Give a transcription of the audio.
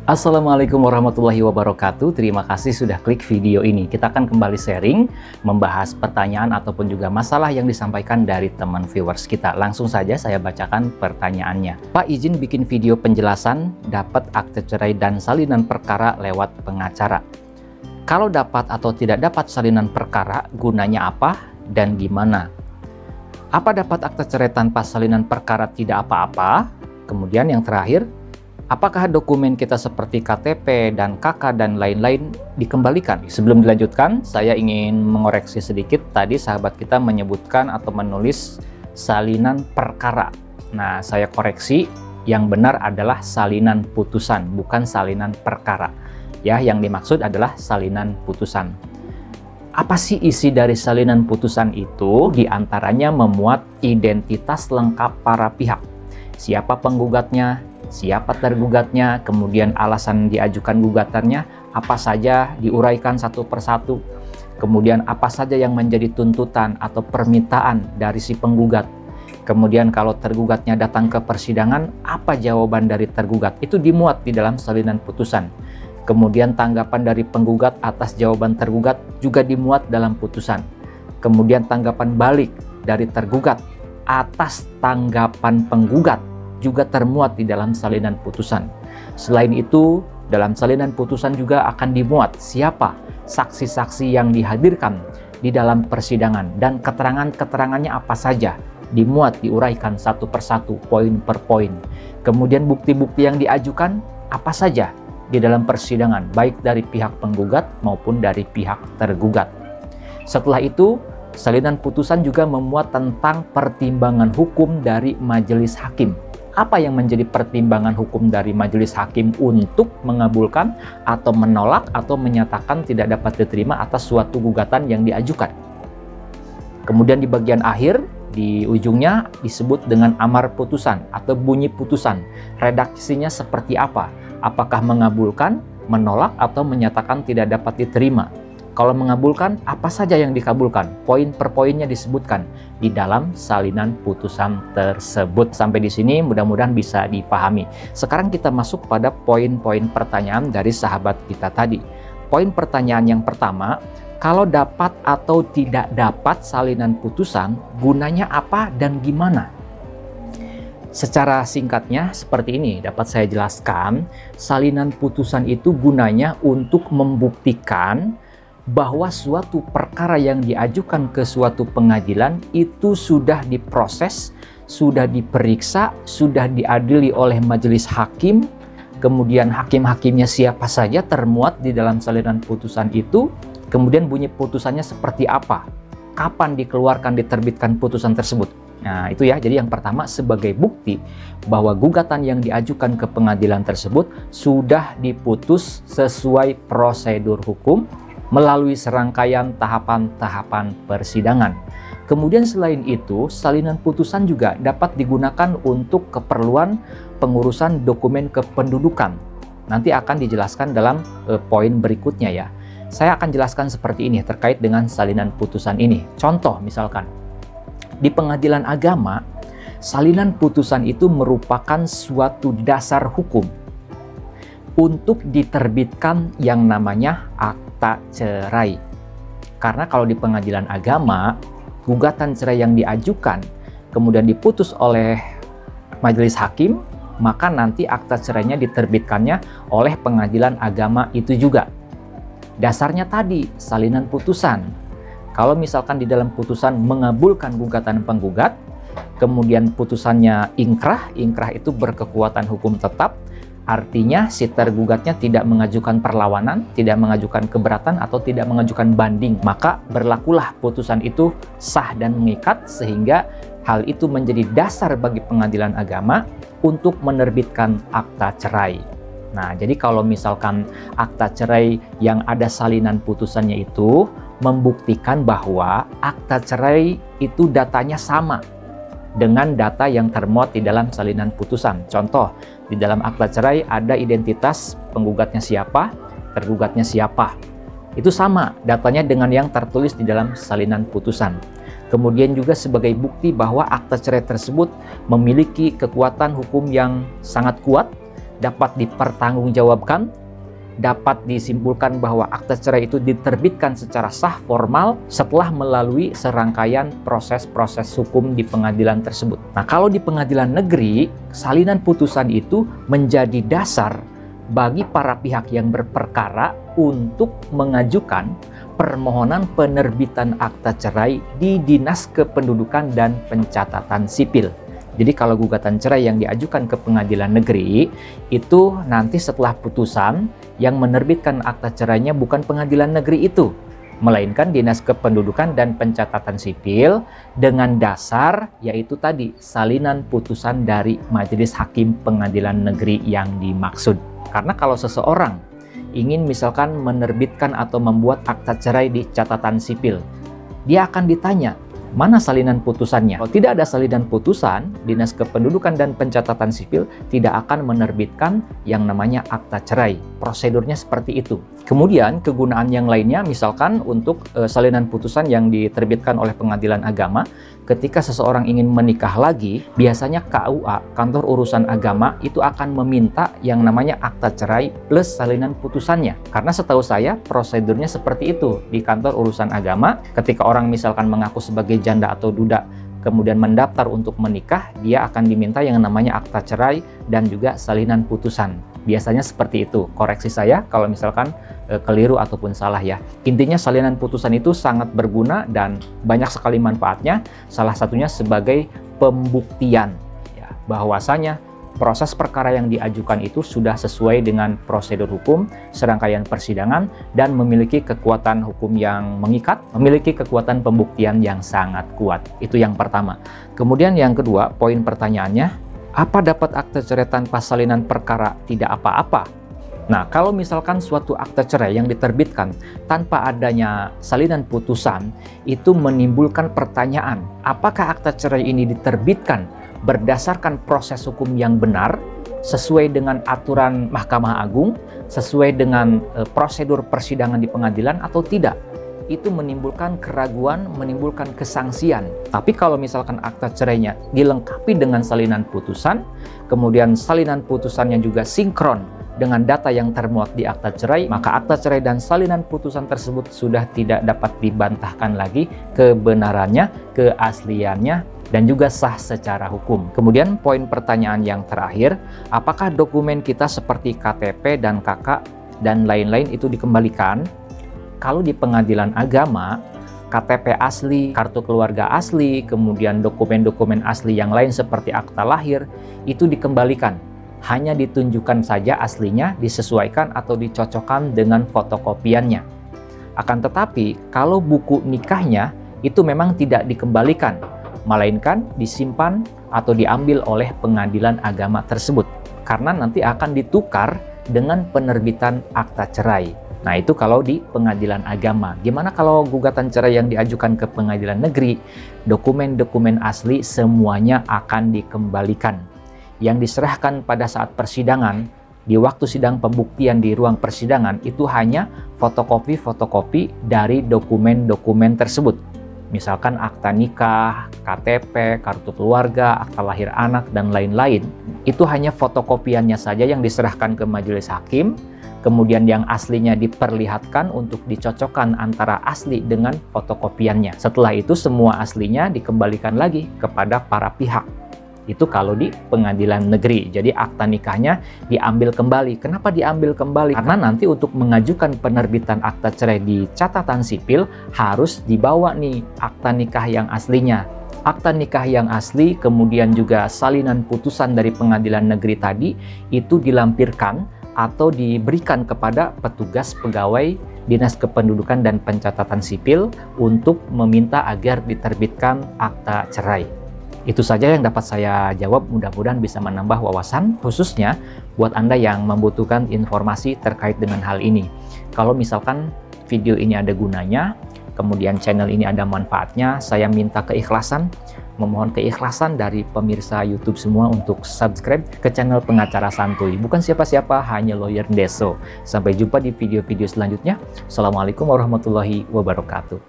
Assalamualaikum warahmatullahi wabarakatuh. Terima kasih sudah klik video ini. Kita akan kembali sharing, membahas pertanyaan ataupun juga masalah yang disampaikan dari teman viewers kita. Langsung saja saya bacakan pertanyaannya. Pak, izin bikin video penjelasan dapat akte cerai dan salinan perkara lewat pengacara. Kalau dapat atau tidak dapat salinan perkara, gunanya apa dan gimana? Apa dapat akte cerai tanpa salinan perkara tidak apa-apa? Kemudian yang terakhir, apakah dokumen kita seperti KTP dan KK dan lain-lain dikembalikan? Sebelum dilanjutkan, saya ingin mengoreksi sedikit. Tadi sahabat kita menyebutkan atau menulis salinan perkara. Nah, saya koreksi, yang benar adalah salinan putusan, bukan salinan perkara. Ya, yang dimaksud adalah salinan putusan. Apa sih isi dari salinan putusan itu? Di antaranya memuat identitas lengkap para pihak. Siapa penggugatnya, siapa tergugatnya, kemudian alasan diajukan gugatannya, apa saja diuraikan satu persatu, kemudian apa saja yang menjadi tuntutan atau permintaan dari si penggugat, kemudian kalau tergugatnya datang ke persidangan, apa jawaban dari tergugat, itu dimuat di dalam salinan putusan. Kemudian tanggapan dari penggugat atas jawaban tergugat juga dimuat dalam putusan. Kemudian tanggapan balik dari tergugat atas tanggapan penggugat juga termuat di dalam salinan putusan. Selain itu, dalam salinan putusan juga akan dimuat siapa saksi-saksi yang dihadirkan di dalam persidangan dan keterangan-keterangannya apa saja, dimuat diuraikan satu persatu, poin per poin. Kemudian bukti-bukti yang diajukan apa saja di dalam persidangan, baik dari pihak penggugat maupun dari pihak tergugat. Setelah itu, salinan putusan juga memuat tentang pertimbangan hukum dari majelis hakim. Apa yang menjadi pertimbangan hukum dari majelis hakim untuk mengabulkan atau menolak atau menyatakan tidak dapat diterima atas suatu gugatan yang diajukan. Kemudian di bagian akhir, di ujungnya disebut dengan amar putusan atau bunyi putusan. Redaksinya seperti apa? Apakah mengabulkan, menolak, atau menyatakan tidak dapat diterima? Kalau mengabulkan, apa saja yang dikabulkan? Poin per poinnya disebutkan di dalam salinan putusan tersebut. Sampai di sini mudah-mudahan bisa dipahami. Sekarang kita masuk pada poin-poin pertanyaan dari sahabat kita tadi. Poin pertanyaan yang pertama, kalau dapat atau tidak dapat salinan putusan, gunanya apa dan gimana? Secara singkatnya seperti ini dapat saya jelaskan. Salinan putusan itu gunanya untuk membuktikan bahwa suatu perkara yang diajukan ke suatu pengadilan itu sudah diproses, sudah diperiksa, sudah diadili oleh majelis hakim, kemudian hakim-hakimnya siapa saja termuat di dalam salinan putusan itu, kemudian bunyi putusannya seperti apa, kapan dikeluarkan, diterbitkan putusan tersebut. Nah, itu ya. Jadi yang pertama, sebagai bukti bahwa gugatan yang diajukan ke pengadilan tersebut sudah diputus sesuai prosedur hukum melalui serangkaian tahapan-tahapan persidangan. Kemudian selain itu, salinan putusan juga dapat digunakan untuk keperluan pengurusan dokumen kependudukan. Nanti akan dijelaskan dalam poin berikutnya ya. Saya akan jelaskan seperti ini terkait dengan salinan putusan ini. Contoh misalkan, di pengadilan agama, salinan putusan itu merupakan suatu dasar hukum untuk diterbitkan yang namanya akta cerai. Karena kalau di pengadilan agama, gugatan cerai yang diajukan kemudian diputus oleh majelis hakim, maka nanti akta cerainya diterbitkannya oleh pengadilan agama itu juga. Dasarnya tadi, salinan putusan. Kalau misalkan di dalam putusan mengabulkan gugatan penggugat, kemudian putusannya ingkrah, ingkrah itu berkekuatan hukum tetap, artinya si tergugatnya tidak mengajukan perlawanan, tidak mengajukan keberatan, atau tidak mengajukan banding, maka berlakulah putusan itu sah dan mengikat, sehingga hal itu menjadi dasar bagi pengadilan agama untuk menerbitkan akta cerai. Nah, jadi kalau misalkan akta cerai yang ada salinan putusannya itu membuktikan bahwa akta cerai itu datanya sama dengan data yang termuat di dalam salinan putusan. Contoh, di dalam akta cerai ada identitas penggugatnya siapa, tergugatnya siapa. Itu sama datanya dengan yang tertulis di dalam salinan putusan. Kemudian juga sebagai bukti bahwa akta cerai tersebut memiliki kekuatan hukum yang sangat kuat, dapat dipertanggungjawabkan, dapat disimpulkan bahwa akta cerai itu diterbitkan secara sah formal setelah melalui serangkaian proses-proses hukum di pengadilan tersebut. Nah, kalau di pengadilan negeri, salinan putusan itu menjadi dasar bagi para pihak yang berperkara untuk mengajukan permohonan penerbitan akta cerai di Dinas Kependudukan dan Pencatatan Sipil. Jadi kalau gugatan cerai yang diajukan ke pengadilan negeri, itu nanti setelah putusan yang menerbitkan akta cerainya bukan pengadilan negeri itu, melainkan Dinas Kependudukan dan Pencatatan Sipil dengan dasar yaitu tadi salinan putusan dari majelis hakim pengadilan negeri yang dimaksud. Karena kalau seseorang ingin misalkan menerbitkan atau membuat akta cerai di catatan sipil, dia akan ditanya, mana salinan putusannya? Kalau tidak ada salinan putusan, Dinas Kependudukan dan Pencatatan Sipil tidak akan menerbitkan yang namanya akta cerai. Prosedurnya seperti itu. Kemudian kegunaan yang lainnya misalkan untuk salinan putusan yang diterbitkan oleh pengadilan agama, ketika seseorang ingin menikah lagi, biasanya KUA, Kantor Urusan Agama, itu akan meminta yang namanya akta cerai plus salinan putusannya. Karena setahu saya prosedurnya seperti itu di Kantor Urusan Agama. Ketika orang misalkan mengaku sebagai janda atau duda, kemudian mendaftar untuk menikah, dia akan diminta yang namanya akta cerai dan juga salinan putusan. Biasanya seperti itu. Koreksi saya kalau misalkan keliru ataupun salah ya. Intinya salinan putusan itu sangat berguna dan banyak sekali manfaatnya. Salah satunya sebagai pembuktian ya, bahwasanya proses perkara yang diajukan itu sudah sesuai dengan prosedur hukum, serangkaian persidangan, dan memiliki kekuatan hukum yang mengikat, memiliki kekuatan pembuktian yang sangat kuat. Itu yang pertama. Kemudian yang kedua, poin pertanyaannya, apa dapat akta cerai tanpa salinan perkara? Tidak apa-apa. Nah, kalau misalkan suatu akta cerai yang diterbitkan tanpa adanya salinan putusan, itu menimbulkan pertanyaan, apakah akta cerai ini diterbitkan berdasarkan proses hukum yang benar, sesuai dengan aturan Mahkamah Agung, sesuai dengan prosedur persidangan di pengadilan atau tidak? Itu menimbulkan keraguan, menimbulkan kesangsian. Tapi kalau misalkan akta cerainya dilengkapi dengan salinan putusan, kemudian salinan putusannya juga sinkron dengan data yang termuat di akta cerai, maka akta cerai dan salinan putusan tersebut sudah tidak dapat dibantahkan lagi kebenarannya, keasliannya, dan juga sah secara hukum. Kemudian poin pertanyaan yang terakhir, apakah dokumen kita seperti KTP dan KK dan lain-lain itu dikembalikan? Kalau di pengadilan agama, KTP asli, kartu keluarga asli, kemudian dokumen-dokumen asli yang lain seperti akta lahir, itu dikembalikan. Hanya ditunjukkan saja aslinya, disesuaikan atau dicocokkan dengan fotokopiannya. Akan tetapi, kalau buku nikahnya, itu memang tidak dikembalikan, melainkan disimpan atau diambil oleh pengadilan agama tersebut. Karena nanti akan ditukar dengan penerbitan akta cerai. Nah, itu kalau di pengadilan agama. Gimana kalau gugatan cerai yang diajukan ke pengadilan negeri? Dokumen-dokumen asli semuanya akan dikembalikan. Yang diserahkan pada saat persidangan, di waktu sidang pembuktian di ruang persidangan, itu hanya fotokopi-fotokopi dari dokumen-dokumen tersebut. Misalkan akta nikah, KTP, kartu keluarga, akta lahir anak, dan lain-lain. Itu hanya fotokopiannya saja yang diserahkan ke majelis hakim, kemudian yang aslinya diperlihatkan untuk dicocokkan antara asli dengan fotokopiannya. Setelah itu semua aslinya dikembalikan lagi kepada para pihak. Itu kalau di pengadilan negeri. Jadi akta nikahnya diambil kembali. Kenapa diambil kembali? Karena nanti untuk mengajukan penerbitan akta cerai di catatan sipil harus dibawa nih akta nikah yang aslinya. Akta nikah yang asli, kemudian juga salinan putusan dari pengadilan negeri tadi, itu dilampirkan atau diberikan kepada petugas pegawai Dinas Kependudukan dan Pencatatan Sipil untuk meminta agar diterbitkan akta cerai. Itu saja yang dapat saya jawab, mudah-mudahan bisa menambah wawasan, khususnya buat Anda yang membutuhkan informasi terkait dengan hal ini. Kalau misalkan video ini ada gunanya, kemudian channel ini ada manfaatnya, saya minta keikhlasan, memohon keikhlasan dari pemirsa YouTube semua untuk subscribe ke channel Pengacara Santuy. Bukan siapa-siapa, hanya Lawyer Deso. Sampai jumpa di video-video selanjutnya. Assalamualaikum warahmatullahi wabarakatuh.